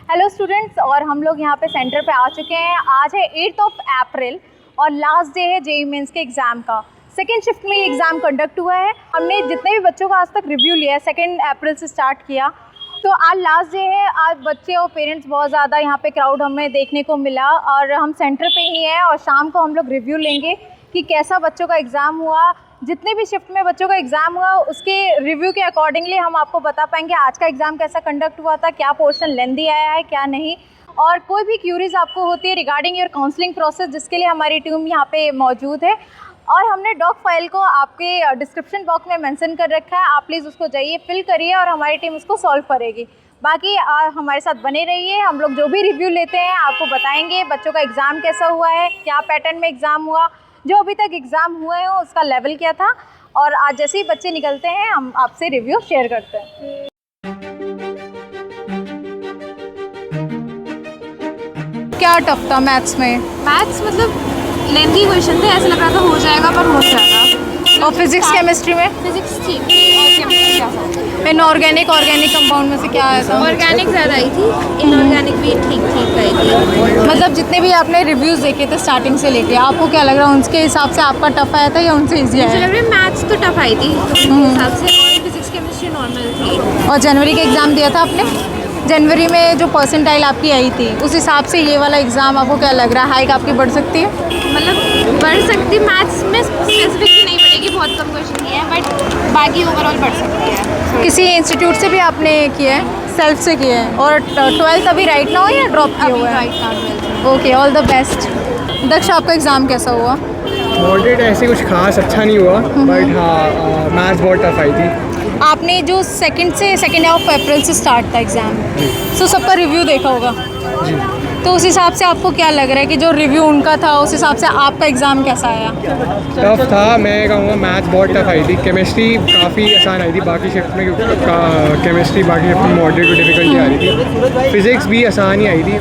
Hello students, और हम लोग यहाँ पे सेंटर पे आ चुके हैं। आज है 8 अप्रैल और लास्ट डे है जेईई मेंस के एग्ज़ाम का। सेकेंड शिफ्ट में ये एग्ज़ाम कंडक्ट हुआ है। हमने जितने भी बच्चों का आज तक रिव्यू लिया है 2 अप्रैल से स्टार्ट किया, तो आज लास्ट डे है। आज बच्चे और पेरेंट्स बहुत ज़्यादा यहाँ पे क्राउड हमें देखने को मिला और हम सेंटर पे ही हैं और शाम को हम लोग रिव्यू लेंगे कि कैसा बच्चों का एग्ज़ाम हुआ। जितने भी शिफ्ट में बच्चों का एग्ज़ाम हुआ उसके रिव्यू के अकॉर्डिंगली हम आपको बता पाएंगे आज का एग्ज़ाम कैसा कंडक्ट हुआ था, क्या पोर्शन लेंदी आया है क्या नहीं। और कोई भी क्यूरीज आपको होती है रिगार्डिंग योर काउंसलिंग प्रोसेस, जिसके लिए हमारी टीम यहाँ पे मौजूद है। और हमने डॉक फाइल को आपके डिस्क्रिप्शन बॉक्स में मेंशन कर रखा है, आप प्लीज़ उसको जाइए फिल करिए और हमारी टीम उसको सॉल्व करेगी। बाकी हमारे साथ बने रहिए, हम लोग जो भी रिव्यू लेते हैं आपको बताएंगे बच्चों का एग्ज़ाम कैसा हुआ है, क्या पैटर्न में एग्ज़ाम हुआ, जो अभी तक एग्ज़ाम हुए हैं उसका लेवल क्या था। और आज जैसे ही बच्चे निकलते हैं हम आपसे रिव्यू शेयर करते हैं। क्या टफ था मैथ्स में? मैथ्स मतलब लेंथी क्वेश्चन थे, ऐसा लग रहा था हो जाएगा पर हो जाएगा। और फिजिक्स केमिस्ट्री में? फिजिक्स ठीक थी और केमिस्ट्री क्या था? इनऑर्गेनिक ऑर्गेनिक कंपाउंड में से क्या आया था? ऑर्गेनिक ज़्यादा आई थी, इनऑर्गेनिक भी ठीक ठीक आई थी। मतलब जितने भी आपने रिव्यूज़ देखे थे स्टार्टिंग से लेके, आपको क्या लग रहा है उनके हिसाब से आपका टफ आया था या उनसे ईजी मुझे आया? लग रहा है मैथ्स तो टफ आई थी उनके हिसाब से, और फिजिक्स केमिस्ट्री नॉर्मल थी। और जनवरी का एग्ज़ाम दिया था आपने? जनवरी में जो परसेंटाइल आपकी आई थी उस हिसाब से ये वाला एग्ज़ाम आपको क्या लग रहा है, हाइक आपकी बढ़ सकती है? मतलब बढ़ सकती, मैथ्स में स्पेसिफिकली नहीं बढ़ेगी, बहुत कम क्वेश्चन किए हैं, बट बाकी ओवरऑल बढ़ सकती है। किसी इंस्टीट्यूट से भी आपने किया है, सेल्फ से किया है? और 12th अभी राइट ना हो या ड्रॉप किया हुआ है? Right now. Okay, all the best. Daksh, आपका एग्ज़ाम कैसा हुआ? मॉडरेट, ऐसे कुछ खास अच्छा नहीं हुआ, बट हाँ मैथ्स बहुत टफ आई थी। आपने जो सेकेंड अप्रैल से स्टार्ट था एग्ज़ाम, तो सबका रिव्यू देखा होगा जी। तो उस हिसाब से आपको क्या लग रहा है कि जो रिव्यू उनका था उस हिसाब से आपका एग्ज़ाम कैसा आया? टफ था, मैं कहूँगा मैथ्स बहुत टफ आई थी। केमिस्ट्री काफ़ी आसान आई थी, बाकी शिफ्ट में केमिस्ट्री बाकी शिफ्ट में मॉडरेट टू डिफिकल्टी आ रही थी। फिजिक्स भी आसान ही आई थी,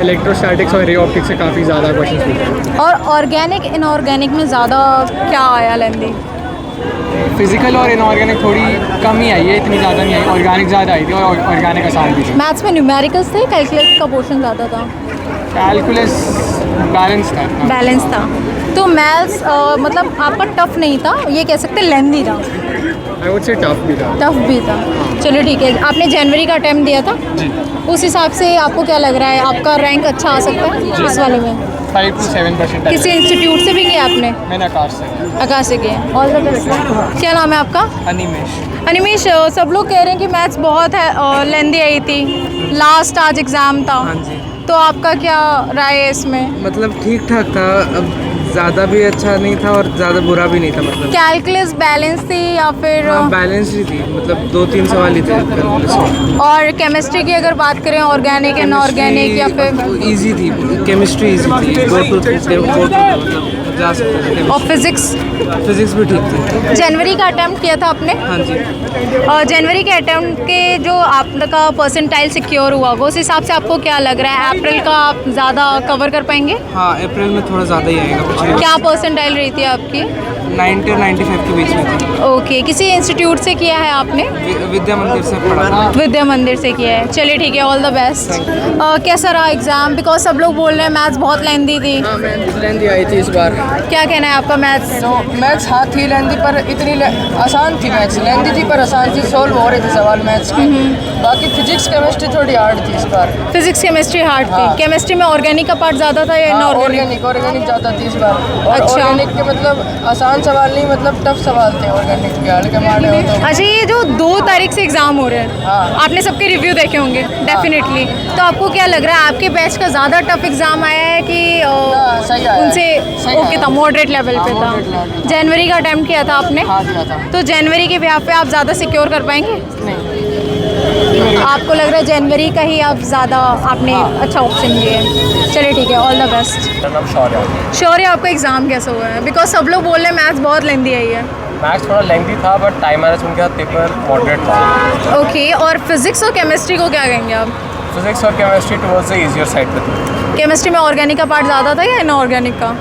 इलेक्ट्रोस्टैटिक्स और रे ऑप्टिक्स से काफ़ी ज़्यादा क्वेश्चन पूछे। और ऑर्गेनिक इनऑर्गेनिक में ज़्यादा क्या आया लेंदी? फिजिकल और इनऑर्गेनिक थोड़ी कम ही आई है, इतनी ज़्यादा नहीं आई। ऑर्गेनिक ज़्यादा आई थी और ऑर्गेनिक आसान भी थी। मैथ्स में न्यूमेरिकल्स थे, कैलकुलस का पोर्शन ज़्यादा था? कैलकुलस बैलेंस था। बैलेंस था। तो मैथ्स मतलब आपका टफ नहीं था, ये कह सकते लेंदी था? आई वुड से टफ भी था। टफ भी था। चलिए ठीक है। आपने जनवरी का अटैम्प्ट दिया था, जी। उस हिसाब से आपको क्या लग रहा है आपका रैंक अच्छा आ सकता है इस वाले में? 5 to 7%। किसी इंस्टीट्यूट से भी किया आपने? मैंने आकाश से। आकाश से किया। All the best. क्या नाम है आपका? अनिमेश। अनिमेश, सब लोग कह रहे हैं कि मैथ्स बहुत है लेंदी आई थी, लास्ट आज एग्ज़ाम था। हाँ जी। तो आपका क्या राय है इसमें? मतलब ठीक ठाक था, अब ज़्यादा भी अच्छा नहीं था और ज़्यादा बुरा भी नहीं था। मतलब कैलकुलस बैलेंस थी या फिर? बैलेंस ही थी, मतलब 2-3 सवाल ही थे कैलकुलस में। और केमिस्ट्री की अगर बात करें, ऑर्गेनिक इनऑर्गेनिक या फिर? इजी थी, केमिस्ट्री इजी थी, 4 मतलब जा सकते थे। और फिजिक्स? फिजिक्स भी ठीक थी। जनवरी का अटैम्प्ट किया था आपने? हाँ जी। और जनवरी के अटैम्प्ट के जो आपका परसेंटाइल सिक्योर हुआ वो उस हिसाब से आपको क्या लग रहा है अप्रैल का आप ज़्यादा कवर कर पाएंगे? हाँ, अप्रैल में थोड़ा ज़्यादा ही आएगा। पिछले क्या परसेंटाइल रही थी आपकी? 90 और 95 के बीच में थी। ओके, किसी इंस्टीट्यूट से किया है आपने? विद्या मंदिर से पढ़ा था। विद्या मंदिर से किया है। चलिए ठीक है, ऑल द बेस्ट। कैसा रहा एग्ज़ाम? बिकॉज सब लोग बोल रहे हैं मैथ्स बहुत लेंदी थी। हाँ, मैथ्स लेंदी आई थी इस बार। क्या कहना है आपका? मैथ्स मैथ्स हाँ थी लेंदी, पर इतनी आसान थी। मैथ्स लेंदी थी पर आसान थी, सॉल्व हो रहे थे सवाल मैथ्स के। बाकी फिजिक्स केमिस्ट्री थोड़ी हार्ड थी इस बार। फिजिक्स केमिस्ट्री हार्ड थी। हाँ। केमिस्ट्री में ऑर्गेनिक का पार्ट ज़्यादा था या इनऑर्गेनिक? ऑर्गेनिक ज़्यादा थी इस बार। और अच्छा। ऑर्गेनिक के मतलब आसान सवाल नहीं, मतलब टफ सवाल थे ऑर्गेनिक के, हल्के मारे हो तो। अच्छा, ये जो 2 तारीख से एग्ज़ाम हो रहे हैं, हाँ। आपने सबके रिव्यू देखे होंगे डेफिनेटली, तो आपको क्या लग रहा है आपके बैच का ज़्यादा टफ एग्ज़ाम आया है कि सही आया है। उनसे सही ओके आया। था, मॉडरेट लेवल पे था? moderate level। जनवरी का अटैम्प्ट किया था आपने? हाँ किया था। तो जनवरी के ब्याह पे आप ज़्यादा सिक्योर कर पाएंगे? नहीं, आपको लग रहा है जनवरी का ही आप ज़्यादा आपने अच्छा ऑप्शन लिया है? चलिए ठीक है, ऑल द बेस्ट। मेरा नाम शौर्य है। श्योर है आपका एग्ज़ाम कैसा हुआ है? बिकॉज सब लोग बोल रहे हैं मैथ्स बहुत लेंदी आई है। मैथ्स थोड़ा लेंथी था बट टाइम मैनेजमेंट के साथ पेपर मॉडरेट था। ओके, और फिजिक्स और केमिस्ट्री को क्या कहेंगे आप? फिजिक्स और chemistry towards the easier side पे थी। केमिस्ट्री में ऑर्गेनिक का पार्ट ज़्यादा था या इनऑर्गेनिक का?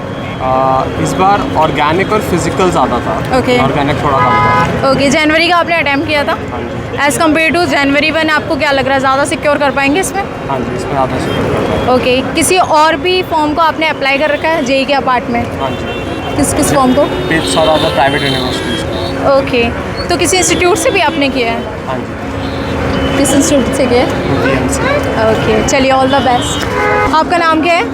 इस बार ऑर्गेनिक और फिजिकल ज़्यादा था। Okay. ऑर्गेनिक थोड़ा कम था। ओके, जनवरी का आपने अटैम्प्ट किया था। हाँ जी। एज़ कम्पेयर टू जनवरी 1 आपको क्या लग रहा है, ज़्यादा सिक्योर कर पाएंगे इसमें? हाँ जी, इसमें ज़्यादा सिक्योर। ओके, किसी और भी फॉर्म को आपने अप्लाई कर रखा है जेई के अपार्ट में? हाँ जी, किस फॉर्म को? बिट्स और अदर प्राइवेट यूनिवर्सिटीज़। ओके, तो किसी इंस्टीट्यूट से भी आपने किया है? हाँ जी, किस इंस्टीट्यूट से किया है? ओके, चलिए ऑल द बेस्ट। आपका नाम क्या है?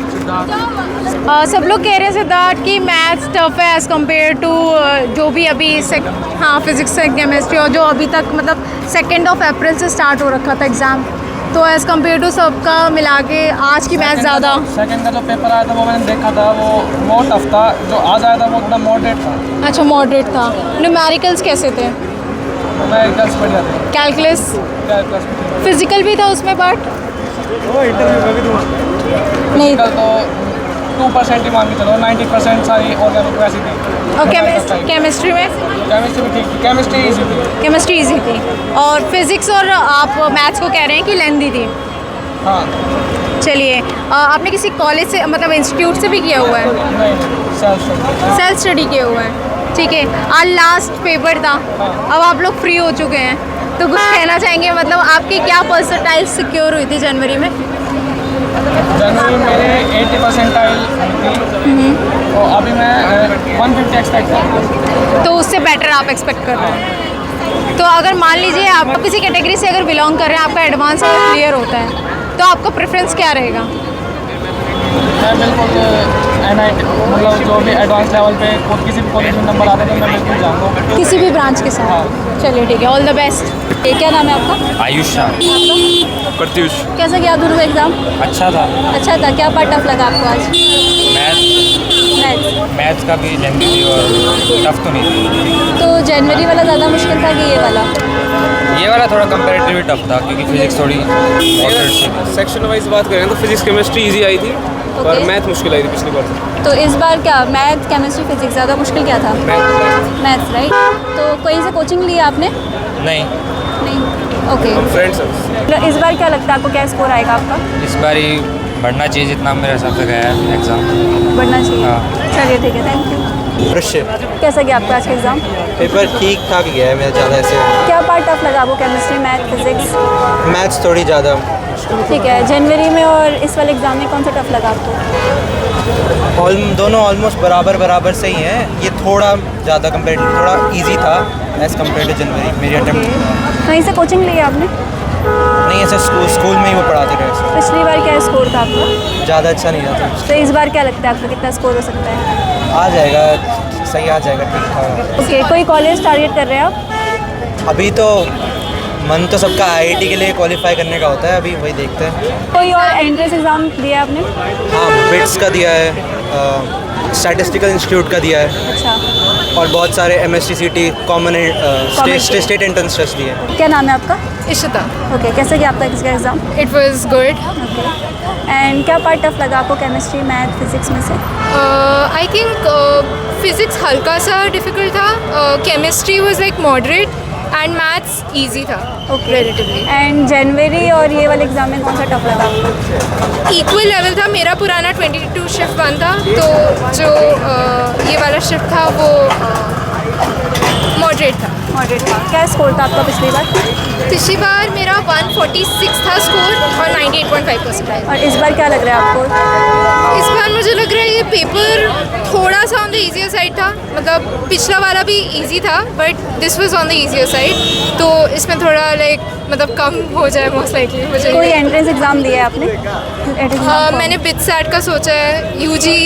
सब लोग कह रहे हैं सिद्धार्थ कि मैथ्स टफ है एज़ कम्पेयर टू जो भी अभी हाँ फिज़िक्स से केमिस्ट्री, और जो अभी तक मतलब 2 अप्रैल से स्टार्ट हो रखा था एग्ज़ाम, तो एज़ कम्पेयर टू सबका मिला के आज की मैथ्स ज़्यादा। सेकंड का जो पेपर आया था वो मैंने देखा था, वो टफ था। जो आज आया था वो थोड़ा मॉडरेट था। अच्छा, मॉडरेट था। न्यूमेरिकल्स कैसे थे? न्यूमेरिकल्स बढ़िया थे। कैलकुलस, फिजिकल भी था उसमें पार्ट? नहीं। कल तो 2% ही मान के चलो, 90% सारी ऑर्गेनिक वैसी थी। और केमिस्ट्री में? केमिस्ट्री भी ठीक थी, केमिस्ट्री ईजी थी। केमिस्ट्री ईजी थी। और फिज़िक्स और आप मैथ्स को कह रहे हैं कि लेंदी थी? हाँ। चलिए, आपने किसी कॉलेज से मतलब इंस्टीट्यूट से भी किया हुआ है? नहीं, सेल्फ स्टडी किया हुआ है, ठीक है। आज लास्ट पेपर था, अब आप लोग फ्री हो चुके हैं, तो कुछ कहना चाहेंगे? मतलब आपकी क्या परसेंटाइल सिक्योर हुई थी जनवरी में? जनवरी मेरे 80% थी, और अभी मैं 150 एक्सपेक्ट कर रहा हूँ। तो उससे बेटर आप एक्सपेक्ट कर रहे हैं। तो अगर मान लीजिए आप किसी कैटेगरी से अगर बिलोंग कर रहे हैं, आपका एडवांस अगर क्लियर होता है, तो आपका प्रेफरेंस क्या रहेगा? मैं बिल्कुल NIT मतलब जो भी एडवांस लेवल पे किसी भी कॉलेज में नंबर आता है तो मैं बिल्कुल जाऊँगा। किसी भी ब्रांच के साथ? चलिए ठीक है, ऑल द बेस्ट। क्या नाम है आपका? आयुष प्रत्युष। कैसा गया दोनों एग्ज़ाम? अच्छा था। अच्छा था। क्या पार्ट टफ लगा आपको आज? मैथ्स का भी लेंदी थी और टफ तो नहीं थी। तो जनवरी वाला ज़्यादा मुश्किल था कि ये वाला थोड़ा कंपैरेटिवली टफ था क्योंकि फिजिक्स थोड़ी मॉडरेट थी। सेक्शन वाइज बात करें तो फिजिक्स केमिस्ट्री इजी आई थी और मैथ मुश्किल आई थी पिछली बार से। तो इस बार क्या मैथ केमिस्ट्री फिजिक्स ज़्यादा मुश्किल क्या था? Maths, right. तो कहीं से कोचिंग ली आपने? नहीं। ओके। फ्रेंड्स इस बार क्या लगता है आपको, क्या स्कोर आएगा आपका? इस बार ही बढ़ना चाहिए जितना मेरे हिसाब से गया है एग्ज़ाम। बढ़ना चाहिए। हाँ। चलिए ठीक है, थैंक यू। दृश्य कैसा गया आपका आज का एग्ज़ाम? पेपर ठीक ठाक गया है मेरा, ज़्यादा ऐसे क्या पार्ट टफ लगा आपको? Chemistry, math, physics? मैथ्स थोड़ी ज़्यादा। ठीक है। जनवरी में और इस वाले एग्ज़ाम में कौन सा टफ लगा आपको? दोनों ऑलमोस्ट बराबर से ही हैं। ये थोड़ा ज़्यादा कंपेरेटिव थोड़ा इजी था एज़ कम्पेयर टू जनवरी। मेरी अटेम्प्ट कहीं से कोचिंग ली है आपने? नहीं, ऐसे स्कूल में ही वो पढ़ाते रहे। पिछली बार क्या स्कोर था आपका? ज़्यादा अच्छा नहीं रहा था। तो इस बार क्या लगता है आपको, कितना स्कोर हो सकता है? आ जाएगा, सही आ जाएगा, ठीक ठाक। ओके, कोई कॉलेज टारगेट कर रहे हैं आप? अभी तो मन तो सबका IIT के लिए क्वालिफाई करने का होता है, अभी वही देखते हैं। कोई और एंट्रेंस एग्ज़ाम दिया आपने? हाँ, बिट्स का दिया है, स्टैटिस्टिकल इंस्टीट्यूट का दिया है, अच्छा। और बहुत सारे MSTCT common state entrance test दिए हैं। क्या नाम है आपका? इशिता। ओके, कैसे गया आपका किसका exam? It was good. And क्या पार्ट टफ लगा आपको केमिस्ट्री, मैथ, फिजिक्स में से? आई थिंक फिजिक्स हल्का सा डिफ़िकल्ट था, chemistry was like moderate and maths easy था रिलेटिवली। एंड जनवरी और ये वाले एग्ज़ाम में कौन सा टफ लगा आपको? इक्वल लेवल था। मेरा पुराना 22 शिफ्ट 1 था, तो जो ये वाला शिफ्ट था वो मॉडरेट था। मॉडरेट था। क्या स्कोर था आपका पिछली बार? पिछली बार मेरा 146 था स्कोर और 98.5% आया। और इस बार क्या लग रहा है आपको? इस बार मुझे लग रहा है ये पेपर थोड़ा सा ऑन द ईजियर साइड था। मतलब पिछला वाला भी इजी था but this was on the easier side, तो इसमें थोड़ा लाइक मतलब कम हो जाए मोस्ट लाइकली मुझे। कोई एंट्रेंस एग्ज़ाम दिया है आपने? मैंने बिटसैट का सोचा है, यूजी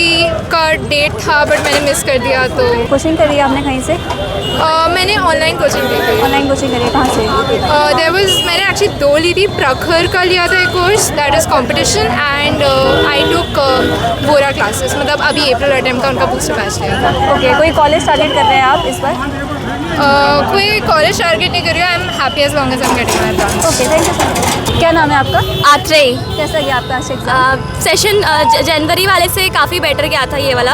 का डेट था बट मैंने मिस कर दिया। तो कोचिंग करी है आपने कहीं से? मैंने ऑनलाइन कोचिंग ली थी। ऑनलाइन कोचिंग करी है, कहाँ से? मैंने एक्चुअली 2 ली थी। प्रखर का लिया था एक course that is competition, and I took Vora classes. मतलब अभी अप्रैल अटेम्प्ट का उनका बूस्टर बैच लिया था। ओके, कोई कॉलेज टारगेट कर रहे हैं आप इस बार? कोई कॉलेज टारगेट नहीं कर रही हूँ। I am happy as long as I am getting my branch. Okay, thank you sir. क्या नाम है आपका? आत्रेय। कैसा गया आपका आज एग्ज़ाम? सेशन जनवरी वाले से काफ़ी बेटर गया था ये वाला।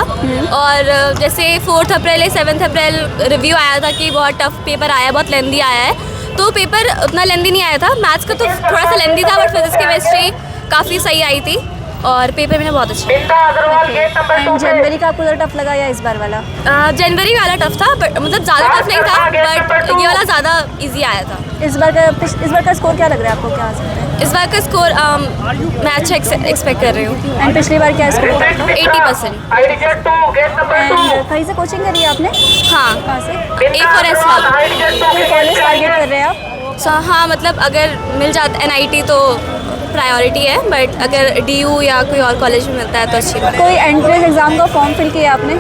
और जैसे 4 अप्रैल या 7 अप्रैल रिव्यू आया था कि बहुत टफ पेपर आया है, बहुत लेंदी आया है, तो पेपर उतना लेंदी नहीं आया था। मैथ्स का तो थोड़ा सा लेंदी था बट फिजिक्स केमिस्ट्री काफ़ी सही आई थी। और पेपर मैंने बहुत अच्छा एंड जनवरी का आपको ज़्यादा टफ लगा या इस बार वाला? जनवरी वाला टफ था, बट मतलब ज़्यादा टफ नहीं था, बट ये वाला ज़्यादा इजी आया था। इस बार का स्कोर क्या लग रहा है आपको, क्या आ सकता है? इस बार का स्कोर मैं अच्छा एक्सपेक्ट कर रही हूँ। एंड पिछली बार क्या स्कोर था? 80%। एंड कहीं से कोचिंग करी है आपने? हाँ, कहाँ से? A4S कोई कॉलेज टारगेट कर रहे हैं आप? हाँ, मतलब अगर मिल जाता NIT तो प्रायोरिटी है, बट अगर DU या कोई और कॉलेज में मिलता है तो अच्छी बात है। कोई एंट्रेंस एग्ज़ाम का फॉर्म फिल किया आपने?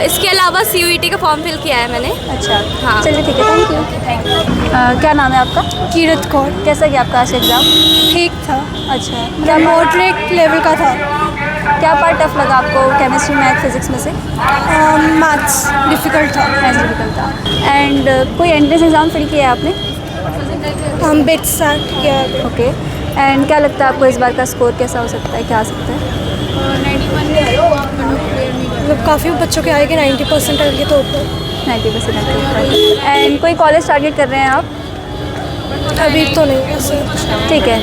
इसके अलावा CUET का फॉर्म फिल किया है मैंने। अच्छा, हाँ। चलिए ठीक है, थैंक यू। क्या नाम है आपका? कीरत कौर। कैसा गया आपका आज का एग्ज़ाम? ठीक था, अच्छा, क्या मॉडरेट लेवल का था। क्या पार्ट टफ लगा आपको केमिस्ट्री, मैथ, फिजिक्स में से? मैथ्स डिफ़िकल्ट था। मैथ्स डिफिकल्ट था। एंड कोई एंट्रेंस एग्ज़ाम फिल किया है आपने? हम बिट स्टार्ट किया। ओके, एंड क्या लगता है आपको इस बार का स्कोर कैसा हो सकता है, क्या आ सकता है? मतलब काफ़ी बच्चों के आएंगे 90% के तो ऊपर। 90% एंड कोई कॉलेज टारगेट कर रहे हैं आप? अभी तो नहीं ऐसे। ठीक है,